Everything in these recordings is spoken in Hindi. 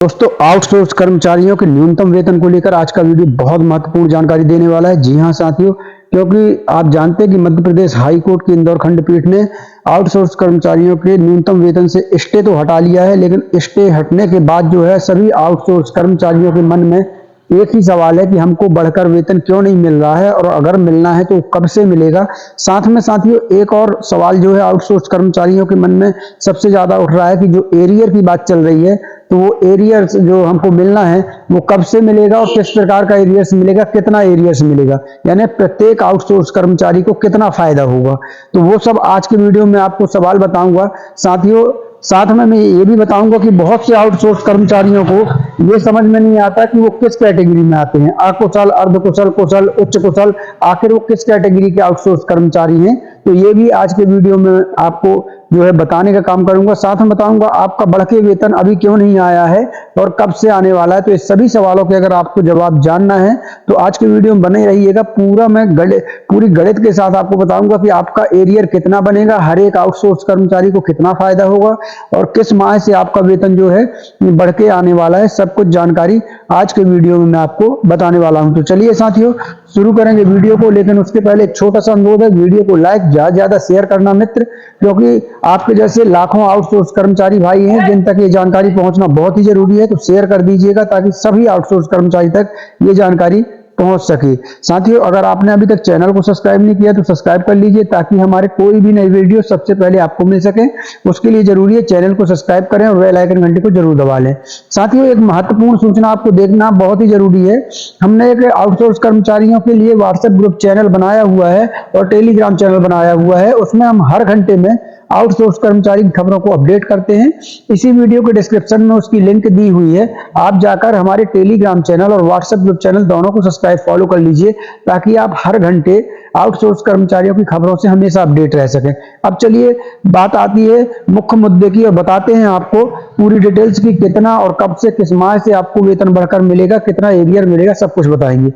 दोस्तों, आउटसोर्स कर्मचारियों के न्यूनतम वेतन को लेकर आज का वीडियो बहुत महत्वपूर्ण जानकारी देने वाला है। जी हां साथियों, क्योंकि आप जानते हैं कि मध्य प्रदेश हाई कोर्ट की इंदौर खंडपीठ ने आउटसोर्स कर्मचारियों के न्यूनतम वेतन से स्टे तो हटा लिया है, लेकिन स्टे हटने के बाद जो है सभी आउटसोर्स कर्मचारियों के मन में एक ही सवाल है कि हमको बढ़कर वेतन क्यों नहीं मिल रहा है और अगर मिलना है तो कब से मिलेगा। साथ में साथियों एक और सवाल जो है आउटसोर्स कर्मचारियों के मन में सबसे ज्यादा उठ रहा है कि जो एरियर की बात चल रही है, तो वो एरियर्स जो हमको मिलना है वो कब से मिलेगा और किस प्रकार का एरियर्स मिलेगा, कितना एरियर्स मिलेगा, यानी प्रत्येक आउटसोर्स कर्मचारी को कितना फायदा होगा। तो वो सब आज के वीडियो में आपको सवाल बताऊंगा। साथियों साथ में मैं ये भी बताऊंगा कि बहुत से आउटसोर्स कर्मचारियों को ये समझ में नहीं आता कि वो किस कैटेगरी में आते हैं, अकुशल, अर्धकुशल, कुशल, उच्च कुशल, आखिर वो किस कैटेगरी के आउटसोर्स कर्मचारी हैं। तो ये भी आज के वीडियो में आपको जो है बताने का काम करूंगा। साथ में बताऊंगा आपका बढ़के वेतन अभी क्यों नहीं आया है और कब से आने वाला है। तो इस सभी सवालों के अगर आपको जवाब जानना है तो आज के वीडियो में बने रहिएगा। मैं पूरी गणित के साथ आपको बताऊंगा कि आपका एरियर कितना बनेगा, हर एक आउटसोर्स कर्मचारी को कितना फायदा होगा और किस माह से आपका वेतन जो है बढ़ के आने वाला है। सब कुछ जानकारी आज के वीडियो में मैं आपको बताने वाला हूं। तो चलिए साथियों शुरू करेंगे वीडियो को, लेकिन उसके पहले एक छोटा सा अनुरोध है, वीडियो को लाइक ज्यादा शेयर करना मित्र, क्योंकि आपके जैसे लाखों आउटसोर्स कर्मचारी भाई हैं जिन तक ये जानकारी पहुंचना बहुत ही जरूरी है। तो शेयर कर दीजिएगा ताकि सभी आउटसोर्स कर्मचारी तक ये जानकारी पहुंच सके। साथियों अगर आपने अभी तक चैनल को सब्सक्राइब नहीं किया तो सब्सक्राइब कर लीजिए ताकि हमारे कोई भी नई वीडियो सबसे पहले आपको मिल सके। उसके लिए जरूरी है चैनल को सब्सक्राइब करें और बेल आइकन घंटी को जरूर दबा लें। साथियों एक महत्वपूर्ण सूचना आपको देखना बहुत ही जरूरी है। हमने एक आउटसोर्स कर्मचारियों के लिए व्हाट्सएप ग्रुप चैनल बनाया हुआ है और टेलीग्राम चैनल बनाया हुआ है। उसमें हम हर घंटे में आउटसोर्स कर्मचारी की खबरों को अपडेट करते हैं। इसी वीडियो के डिस्क्रिप्शन में उसकी लिंक दी हुई है, आप जाकर हमारे टेलीग्राम चैनल और व्हाट्सएप ग्रुप चैनल दोनों को सब्सक्राइब फॉलो कर लीजिए ताकि आप हर घंटे आउटसोर्स कर्मचारियों की खबरों से हमेशा अपडेट रह सकें। अब चलिए बात आती है मुख्य मुद्दे की और बताते हैं आपको पूरी डिटेल्स की, कितना और कब से किस माह से आपको वेतन बढ़कर मिलेगा, कितना एरियर मिलेगा, सब कुछ बताएंगे।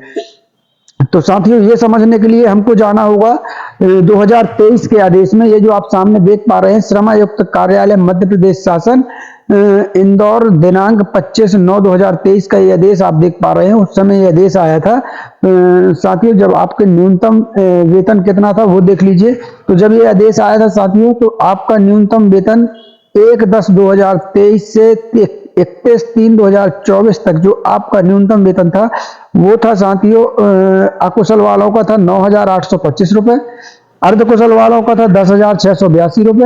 तो साथियों ये समझने के लिए हमको जाना होगा 2023 के आदेश में। ये जो आप सामने देख पा रहे हैं श्रम आयुक्त कार्यालय मध्य प्रदेश शासन इंदौर दिनांक 25/9/2023 का ये आदेश आप देख पा रहे हैं। उस समय ये आदेश आया था साथियों जब आपके न्यूनतम वेतन कितना था वो देख लीजिए। तो जब ये आदेश आया था साथियों तो आपका न्यूनतम वेतन 1/10/2023 से 31/3/2024 तक जो आपका न्यूनतम वेतन था वो था साथियों अकुशल वालों का था 9,825 रुपए, अर्धकुशल वालों का था 10,682 रुपए,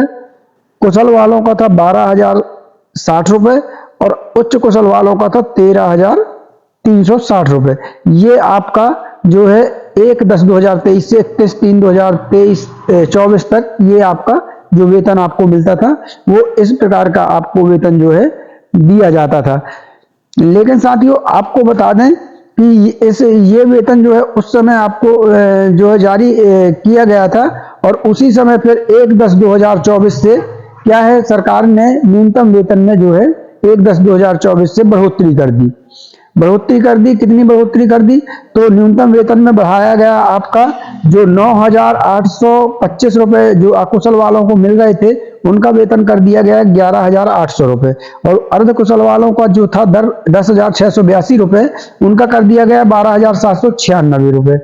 कुशल वालों का था 12,060 रुपए और उच्च कुशल वालों का था 13,360 रुपए। ये आपका जो है 1/10/2023 से 31/3/2024 तक ये आपका जो वेतन आपको मिलता था वो इस प्रकार का आपको वेतन जो है दिया जाता था। लेकिन साथियों आपको बता दें कि ये वेतन जो है उस समय आपको जो है जारी किया गया था और उसी समय फिर 1/10/2024 से क्या है सरकार ने न्यूनतम वेतन में जो है 1/10/2024 से बढ़ोतरी कर दी। कितनी बढ़ोतरी कर दी? तो न्यूनतम वेतन में बढ़ाया गया आपका जो 9,825 रुपए जो अकुशल वालों को मिल रहे थे उनका वेतन कर दिया गया 11,800 रुपए और अर्धकुशल वालों का जो था 10,682 रुपए उनका कर दिया गया 12,796 रुपए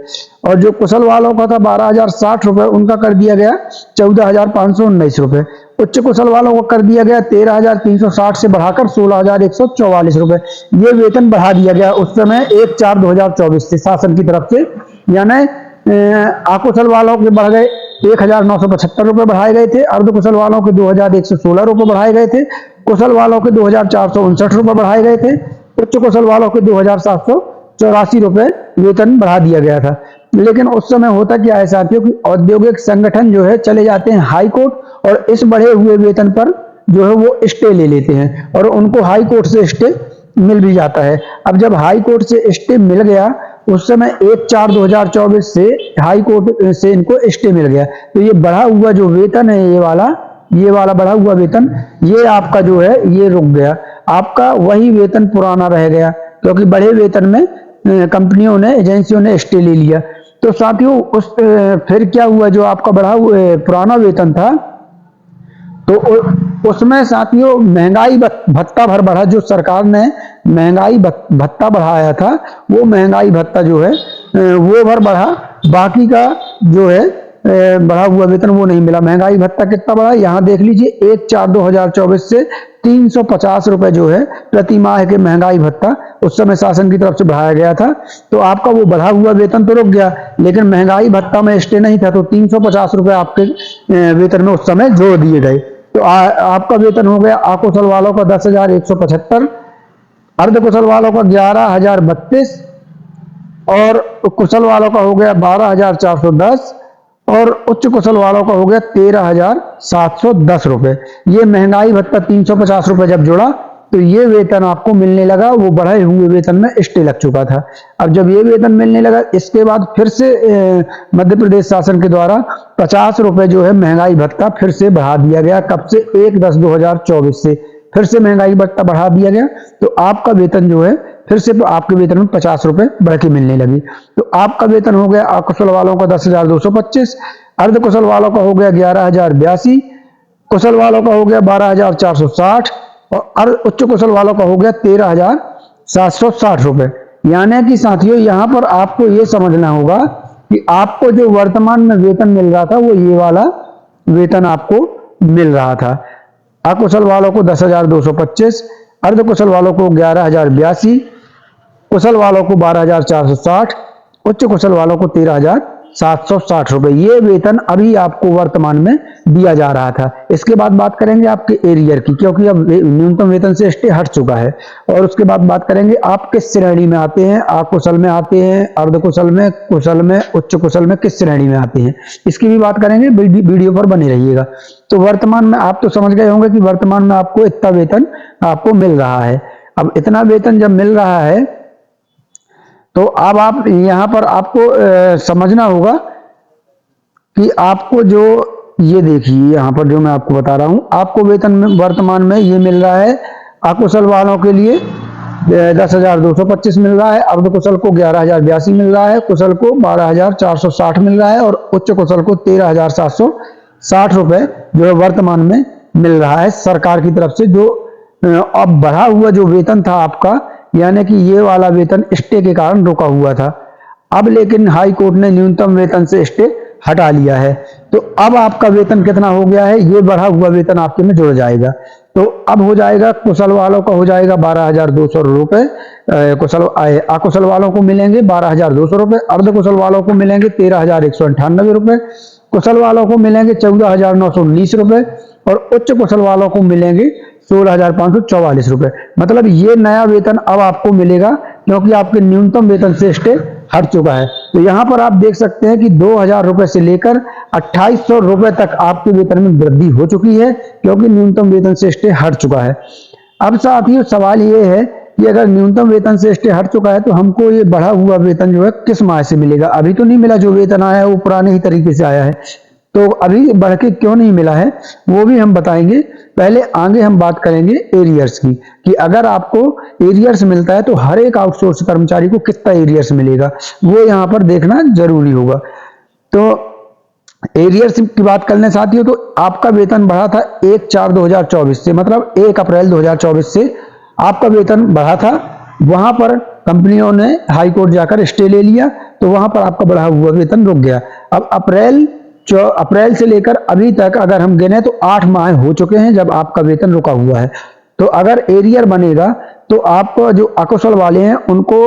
और जो कुशल वालों का था 12,060 रुपए उनका कर दिया गया 14,519 रुपए। उच्च कुशल वालों को कर दिया गया 13,360 से बढ़ाकर 16,144 रुपए। ये वेतन बढ़ा दिया गया उस समय 1/4/2024 से शासन की तरफ से, यानी अकुशल वालों के बढ़ गए 1,975 रुपए बढ़ाए गए थे, अर्धकुशल वालों के 2,116 रुपए बढ़ाए गए थे, कुशल वालों के 2,459 रुपए बढ़ाए गए थे, उच्च कुशल वालों के 2,784 रुपए वेतन बढ़ा दिया गया था। लेकिन उस समय होता क्या है साथियों कि औद्योगिक संगठन जो है चले जाते हैं हाई कोर्ट और इस बढ़े हुए वेतन पर जो है वो स्टे ले लेते हैं और उनको हाई कोर्ट से स्टे मिल भी जाता है। अब जब हाई कोर्ट से स्टे मिल गया उस समय 1/4/2024 से हाई कोर्ट से इनको स्टे मिल गया, तो ये बढ़ा हुआ जो वेतन है ये वाला बढ़ा हुआ वेतन ये आपका जो है ये रुक गया, आपका वही वेतन पुराना रह गया क्योंकि बड़े वेतन में कंपनियों ने एजेंसियों ने स्टे ले लिया। तो साथियों फिर क्या हुआ, जो आपका बढ़ा हुआ पुराना वेतन था तो उसमें साथियों महंगाई भत्ता भर बढ़ा, जो सरकार ने महंगाई भत्ता बढ़ाया था, वो महंगाई भत्ता जो है वो भर बढ़ा, बाकी का जो है बढ़ा हुआ वेतन वो नहीं मिला। महंगाई भत्ता कितना बढ़ा यहाँ देख लीजिए, 1/4/2024 से 350 रुपए जो है प्रति माह के महंगाई भत्ता उस समय शासन की तरफ से बढ़ाया गया था। तो आपका वो बढ़ा हुआ वेतन तो रुक गया, लेकिन महंगाई भत्ता में स्टे नहीं था, तो 350 रुपए आपके वेतन में उस समय जोड़ दिए गए। तो आपका वेतन हो गया अकुशल वालों का 10,175, अर्ध कुशल वालों का 11,032 और कुशल वालों का हो गया 12,410 और उच्च कुशल वालों का हो गया 13,710 रुपए। ये महंगाई भत्ता 350 रुपए जब जुड़ा तो ये वेतन आपको मिलने लगा, वो बढ़े हुए वेतन में स्टे लग चुका था। अब जब ये वेतन मिलने लगा, इसके बाद फिर से मध्य प्रदेश शासन के द्वारा 50 रुपए जो है महंगाई भत्ता फिर से बढ़ा दिया गया। कब से? 1/10/2024 से फिर से महंगाई भत्ता बढ़ा दिया गया। तो आपका वेतन जो है फिर से आपके वेतन में 50 रुपए बढ़ के मिलने लगी। तो आपका वेतन हो गया अकुशल वालों का 10,225, अर्ध कुशल वालों का हो गया 11,082, कुशल वालों का हो गया 12,460 और उच्च कुशल वालों का हो गया 13,760 रुपए। यानी कि साथियों यहाँ पर आपको ये समझना होगा कि आपको जो वर्तमान में वेतन मिल रहा था वो ये वाला वेतन आपको मिल रहा था। अकुशल वालों को 10,225, अर्ध कुशल वालों को 11,082, कुशल वालों को 12,460, उच्च कुशल वालों को 13,760 रुपए। ये वेतन अभी आपको वर्तमान में दिया जा रहा था। इसके बाद बात करेंगे आपके एरियर की, क्योंकि अब न्यूनतम वेतन से स्टे हट चुका है। और उसके बाद बात करेंगे आप किस श्रेणी में आते हैं, अकुशल में आते हैं, अर्ध कुशल में, कुशल में, उच्च कुशल में, किस श्रेणी में आते हैं, इसकी भी बात करेंगे। वीडियो पर बने रहिएगा। तो वर्तमान में आप तो समझ गए होंगे कि वर्तमान में आपको इतना वेतन आपको मिल रहा है। अब इतना वेतन जब मिल रहा है तो अब आप यहां पर आपको समझना होगा कि आपको जो ये देखिए यहां पर जो मैं आपको बता रहा हूं, आपको वेतन में वर्तमान में ये मिल रहा है। अकुशल वालों के लिए 10,225 मिल रहा है, अर्ध कुशल को 11,082 मिल रहा है, कुशल को 12,460 मिल रहा है और उच्च कुशल को 13,760 रुपए जो है वर्तमान में मिल रहा है सरकार की तरफ से। जो अब बढ़ा हुआ जो वेतन था आपका, यानी कि ये वाला वेतन स्टे के कारण रुका हुआ था। अब लेकिन हाई कोर्ट ने न्यूनतम वेतन से स्टे हटा लिया है। तो अब आपका वेतन कितना हो गया है, ये बढ़ा हुआ वेतन आपके में जुड़ जाएगा। तो अब हो जाएगा कुशल वालों का हो जाएगा 12,200 रुपए, अकुशल वालों को मिलेंगे 12,200 रुपए, अर्ध कुशल वालों को मिलेंगे 13,198 रुपए, कुशल वालों को मिलेंगे 14,919 रुपए और उच्च कुशल वालों को मिलेंगे 16,544 रुपए। मतलब ये नया वेतन अब आपको मिलेगा, क्योंकि आपके न्यूनतम वेतन से स्टे हट चुका है। तो यहाँ पर आप देख सकते हैं कि 2,000 रुपए से लेकर 2,800 रुपए तक आपके वेतन में वृद्धि हो चुकी है, क्योंकि न्यूनतम वेतन से स्टे हट चुका है। अब साथियों सवाल ये है कि अगर न्यूनतम वेतन से स्टे हट चुका है तो हमको ये बढ़ा हुआ वेतन जो है किस माह से मिलेगा? अभी तो नहीं मिला, जो वेतन आया है वो पुराने ही तरीके से आया है। तो अभी बढ़ के क्यों नहीं मिला है वो भी हम बताएंगे। पहले आगे हम बात करेंगे एरियर्स की, कि अगर आपको एरियर्स मिलता है तो हर एक आउटसोर्स कर्मचारी को कितना एरियर्स मिलेगा, वो यहाँ पर देखना जरूरी होगा। तो एरियर्स की बात करने साथियों, तो आपका वेतन बढ़ा था 1/4/2024 से, मतलब 1 अप्रैल 2024 से आपका वेतन बढ़ा था। वहां पर कंपनियों ने हाई कोर्ट जाकर स्टे ले लिया, तो वहां पर आपका बढ़ा हुआ वेतन रुक गया। अब अप्रैल से लेकर अभी तक अगर हम गिने तो 8 माह हो चुके हैं जब आपका वेतन रुका हुआ है। तो अगर एरियर बनेगा तो आपको जो अकुशल वाले हैं उनको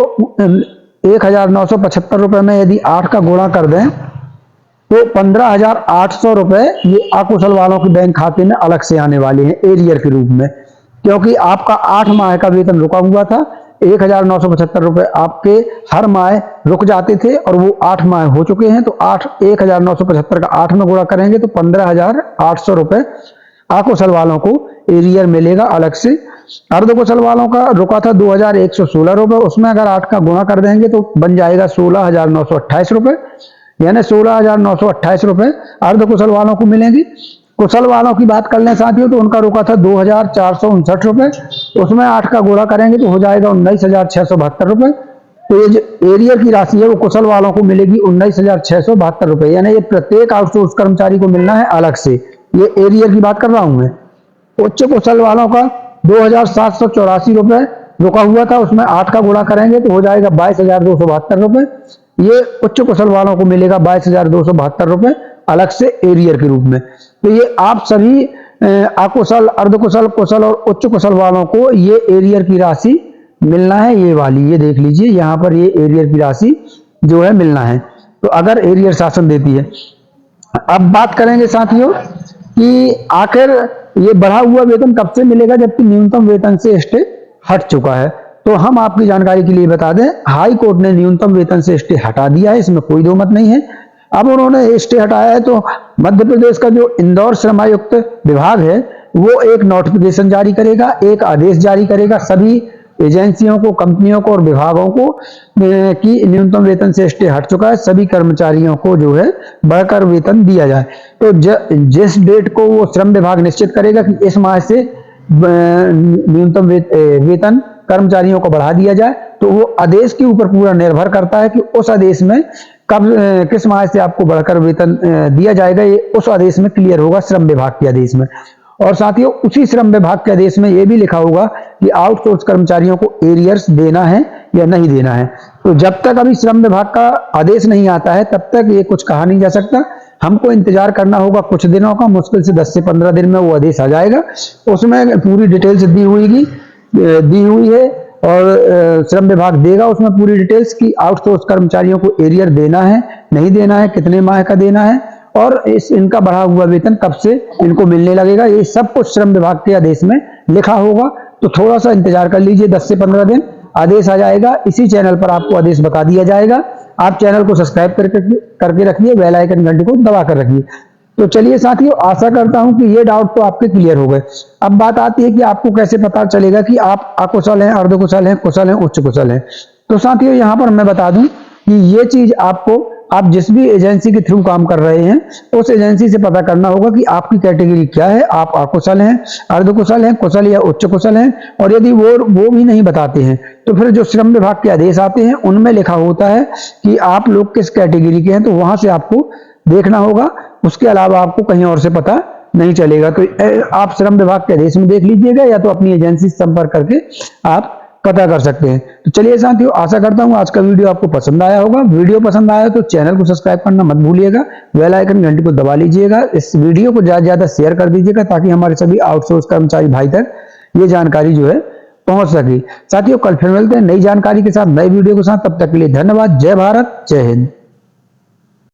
1,975 रुपए में यदि 8 का गुणा कर दें तो 15,800 रुपए ये अकुशल वालों के बैंक खाते में अलग से आने वाले हैं एरियर के रूप में, क्योंकि आपका 8 माह का वेतन रुका हुआ था। 1,975 रुपए आपके हर माह रुक जाते थे और वो 8 माह हो चुके हैं। तो 1,975 का 8 में गुणा करेंगे तो 15,800 रुपए अकुशल वालों को एरियर मिलेगा अलग से। अर्ध कुशल वालों का रुका था 2,116 रुपए, उसमें अगर 8 का गुणा कर देंगे तो बन जाएगा 16,928 रुपए, यानी 16,928 रुपए अर्ध कुशल वालों को मिलेंगे। कुशल वालों की बात कर लें साथियों तो उनका रुका था 2,459 रुपए, उसमें 8 का गुणा करेंगे तो हो जाएगा 19,672 रुपए। तो ये जो एरियर की राशि है वो कुशल वालों को मिलेगी 19,672 रुपए, यानी ये प्रत्येक आउटसोर्स कर्मचारी को मिलना है अलग से। ये एरियर की बात कर रहा हूं मैं। उच्च कुशल वालों का 2,784 रुपए रुका हुआ था, उसमें 8 का गुणा करेंगे तो हो जाएगा 22,272 रुपए। ये उच्च कुशल वालों को मिलेगा 22,272 रुपए अलग से एरियर के रूप में। तो ये आप सभी अकुशल, अर्धकुशल, कुशल और उच्च कुशल वालों को ये एरियर की राशि मिलना है, ये वाली, ये देख लीजिए यहाँ पर ये एरियर की राशि जो है मिलना है, तो अगर एरियर शासन देती है। अब बात करेंगे साथियों कि आखिर ये बढ़ा हुआ वेतन कब से मिलेगा, जबकि न्यूनतम वेतन से स्टे हट चुका है। तो हम आपकी जानकारी के लिए बता दें, हाई कोर्ट ने न्यूनतम वेतन से स्टे हटा दिया है, इसमें कोई दो मत नहीं है। अब उन्होंने स्टे हटाया है तो मध्य प्रदेश का जो इंदौर श्रमायुक्त विभाग है वो एक नोटिफिकेशन जारी करेगा, एक आदेश जारी करेगा सभी एजेंसियों को, कंपनियों को और विभागों को कि न्यूनतम वेतन से स्टे हट चुका है, सभी कर्मचारियों को जो है बढ़कर वेतन दिया जाए। तो जिस डेट को वो श्रम विभाग निश्चित करेगा कि इस माह से न्यूनतम वेतन कर्मचारियों को बढ़ा दिया जाए, तो वो आदेश के ऊपर पूरा निर्भर करता है कि उस आदेश में कब किस माह से आपको बढ़कर वेतन दिया जाएगा, ये उस आदेश में क्लियर होगा, श्रम विभाग के आदेश में। और साथियों उसी श्रम विभाग के आदेश में यह भी लिखा होगा कि आउटसोर्स कर्मचारियों को एरियर्स देना है या नहीं देना है। तो जब तक अभी श्रम विभाग का आदेश नहीं आता है तब तक ये कुछ कहा नहीं जा सकता, हमको इंतजार करना होगा कुछ दिनों का, मुश्किल से 10 से 15 दिन में वो आदेश आ जाएगा। उसमें पूरी डिटेल्स दी हुई है और श्रम विभाग देगा उसमें पूरी डिटेल्स कि आउटसोर्स कर्मचारियों को एरियर देना है, नहीं देना है, कितने माह का देना है और इनका बढ़ा हुआ वेतन कब से इनको मिलने लगेगा, ये सब कुछ श्रम विभाग के आदेश में लिखा होगा। तो थोड़ा सा इंतजार कर लीजिए, 10 से 15 दिन आदेश आ जाएगा, इसी चैनल पर आपको आदेश बता दिया जाएगा। आप चैनल को सब्सक्राइब करके रखिए, बेल आइकन घंटी को दबा कर रखिए। तो चलिए साथियों, आशा करता हूं कि ये डाउट तो आपके क्लियर हो गए। अब बात आती है कि आपको कैसे पता चलेगा कि आप अकुशल हैं, अर्धकुशल हैं, कुशल हैं, उच्च कुशल हैं। तो साथियों यहां पर मैं बता दूं कि ये चीज आपको, आप जिस भी एजेंसी के थ्रू काम कर रहे हैं उस एजेंसी से पता करना होगा कि आपकी कैटेगरी क्या है, आप अकुशल हैं, अर्धकुशल हैं, कुशल या उच्च कुशल हैं। और यदि वो भी नहीं बताते हैं तो फिर जो श्रम विभाग के आदेश आते हैं उनमें लिखा होता है कि आप लोग किस कैटेगरी के हैं, तो वहां से आपको देखना होगा, उसके अलावा आपको कहीं और से पता नहीं चलेगा। तो आप श्रम विभाग के आदेश में देख लीजिएगा या तो अपनी एजेंसी से संपर्क करके आप पता कर सकते हैं। तो चलिए साथियों, आशा करता हूं आज का वीडियो आपको पसंद आया होगा। वीडियो पसंद आया तो चैनल को सब्सक्राइब करना मत भूलिएगा, बेल आइकन घंटी को दबा लीजिएगा, इस वीडियो को ज्यादा से ज्यादा शेयर कर दीजिएगा ताकि हमारे सभी आउटसोर्स कर्मचारी भाई तक ये जानकारी जो है पहुंच सके। साथियों कल फिर मिलते हैं नई जानकारी के साथ, नए वीडियो के साथ, तब तक के लिए धन्यवाद। जय भारत, जय हिंद।